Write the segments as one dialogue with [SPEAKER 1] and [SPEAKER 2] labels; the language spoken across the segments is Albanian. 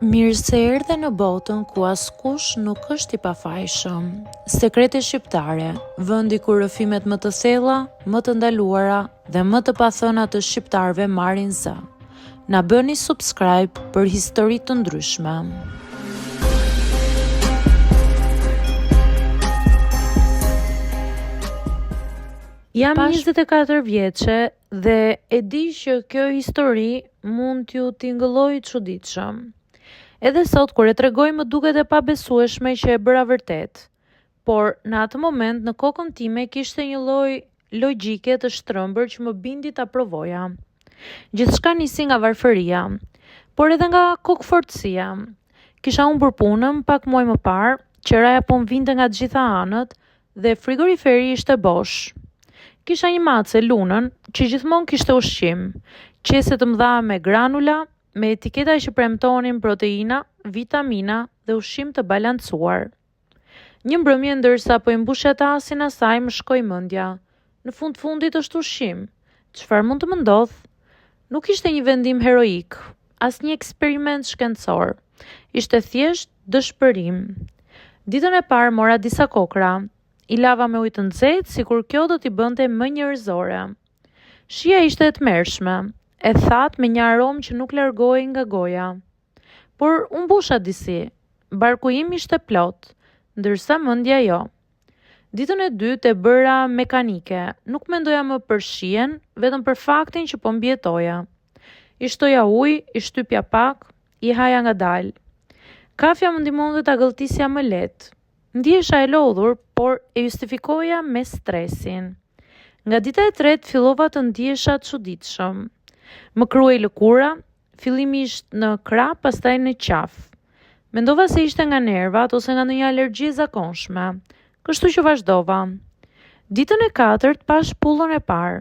[SPEAKER 1] Mirë se erdhe në botën ku askush nuk është i pafajshëm. Sekrete shqiptare, vendi ku rrëfimet më të thella, më të ndaluara dhe më të pathëna të shqiptarëve marrin zë. Na bëni subscribe për histori të ndryshme. Jam 24 vjeçe dhe e di që kjo histori mund t'ju tingëllojë çuditshëm. Edhe sot, kur e tregoj, më duket e pabesueshme që e bëra vërtet. Por, në atë moment, në kokën time kishte një lloj logjike të shtrëmbër që më bindi ta provoja. Gjithçka nisi nga varfëria, por edhe nga kokëfortësia. Kisha humbur punën pak muaj më parë, qeraja po më vinte nga të gjitha anët dhe frigoriferi ishte bosh. Kisha një mace, lunën, që gjithmonë kishte ushqim, qese të mëdha me granula, me etiketa që premtonin proteina, vitamina dhe ushqim të balancuar. Një mbrëmje ndërsa po i mbushja tasin asaj më shkoi mendja. Në fundit është ushqim. Çfarë mund të më ndodh? Nuk ishte një vendim heroik, as një eksperiment shkencor. Ishte thjesht dëshpërim. Ditën e parë mora disa kokra. I lava me ujë të nxehtë, sikur kjo do t'i bënte më njerëzore. Shija ishte e tmerrshme, e thatë me një aromë që nuk largohej nga goja. Por unë mbusha disi. Barku im ishte plot, ndërsa mendja jo. Ditën e dytë e bëra mekanike. Nuk mendoja më për shijen, vetëm për faktin që po mbietoja. I shtoja ujë, i shtypja pak, i haja ngadalë. Kafja më ndihmonte ta gëlltisja më lehtë. Ndjehesha e lodhur, por e justifikoja me stresin. Nga dita e tretë fillova të ndjehesha çuditshëm. Më kruaj lëkura, fillimisht në krah, pastaj në qaf. Mendova se ishte nga nervat ose nga ndonjë alergji e zakonshme, kështu që vazhdova. Ditën e katërt pash pullën e parë,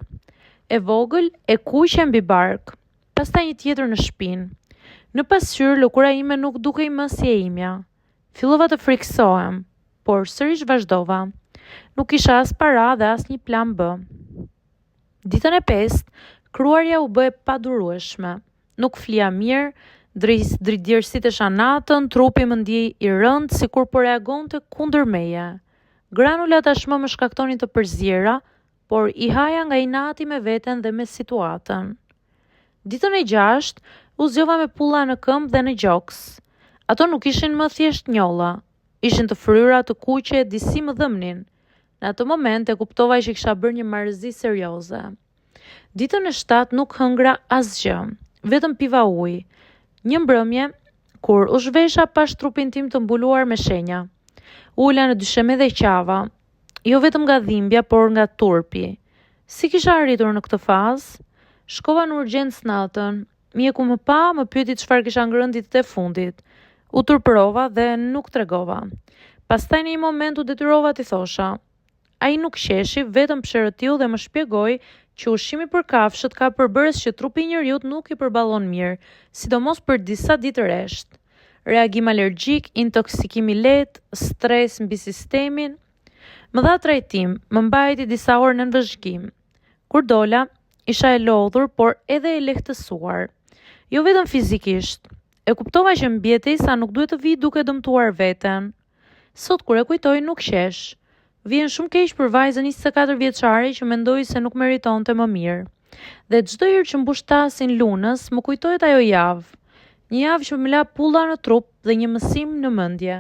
[SPEAKER 1] e vogël e kuqe mbi bark, pastaj një tjetër në shpinë. Në pasqyrë lëkura ime nuk dukej më si e imja. Fillova të friksohem, por sërish vazhdova. Nuk kisha as para dhe as një plan B. Ditën e pestë, kruarja u bë e padurueshme. Nuk flija mirë, dridhjersitesha natën, trupi më ndiej i rënd, sikur po reagonte kundër meje. Granulat tashmë më shkaktonin të përziera, por i haja nga inati me veten dhe me situatën. Ditën e gjashtë, u zgjova me pulla në këmbë dhe në gjoks. Ato nuk ishin më thjesht njolla. Ishin të fryra, të kuqe, disi më dhëmnin. Në atë moment e kuptova që kisha bërë një marrëzi serioze. Ditën e shtatë nuk hëngra asgjë, vetëm piva ujë. Një mbrëmje, kur u zhvesha pash trupin tim të mbuluar me shenja. Ula në dysheme dhe qava, jo vetëm nga dhimbja, por nga turpi. Si kisha arritur në këtë fazë? Shkova në urgjencë natën. Mjeku më pa, më pyeti çfarë kisha ngrënë ditët e fundit. U turpërova dhe nuk tregova. Pastaj në një moment u detyrova t'i thosha. Ai nuk qeshi, vetëm pshërëtiu dhe më shpjegoi që ushqimi për kafshët ka përbërës që trupi i njeriut nuk i përballon mirë, sidomos për disa ditë rresht. Reagim alergjik, intoksikim i lehtë, stres mbi sistemin. Më dha trajtim, më mbajti disa orë në vëzhgim. Kur dola, isha e lodhur, por edhe e lehtësuar. Jo vetëm fizikisht. E kuptova që mbijetesa nuk duhet të vijë duke dëmtuar veten. Sot kur e kujtoj nuk qesh. Vjen shumë keq për vajzën 24 vjeçare që mendoi se nuk meritonte më mirë. Dhe çdo herë që mbush tasin lunës, më kujtohet ajo javë. Një javë që më la pulla në trup dhe një mësim në mendje.